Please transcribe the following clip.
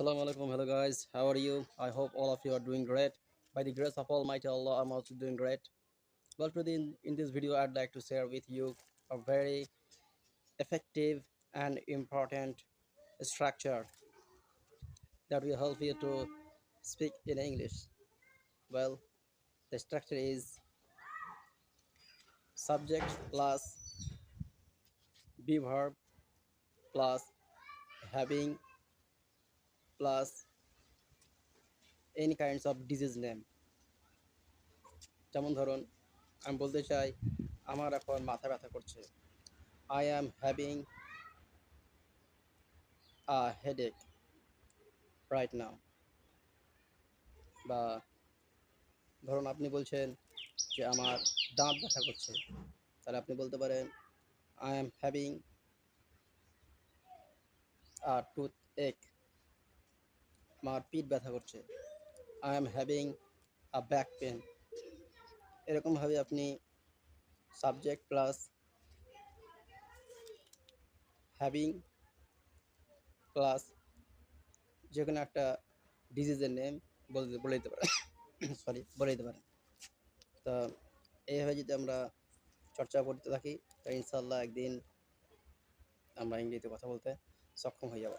Assalamu alaikum. Hello guys, how are you? I hope all of you are doing great. By the grace of Almighty Allah, I'm also doing great. Well, today in this video, I'd like to share with you a very effective and important structure that will help you to speak in English. Well, the structure is subject plus be verb plus having plus any kinds of disease name. যেমন ধরুন আমি বলতে চাই আমার এখন মাথা ব্যথা করছে। I am having a headache right now. বা ধরুন আপনি বলছেন যে আমার দাঁত ব্যথা করছে, তাহলে আপনি বলতে পারেন I am having a toothache. আমার পিঠ ব্যথা করছে, I am having a back pain. এরকমভাবে আপনি সাবজেক্ট প্লাস হ্যাভিং প্লাস যে কোনো একটা ডিজিজের নেম বলে দিতে পারেন বলে দিতে পারেন। তো এইভাবে যদি আমরা চর্চা করতে থাকি, তো ইনশাল্লাহ একদিন আমরা ইংরেজিতে কথা বলতে সক্ষম হয়ে যাব।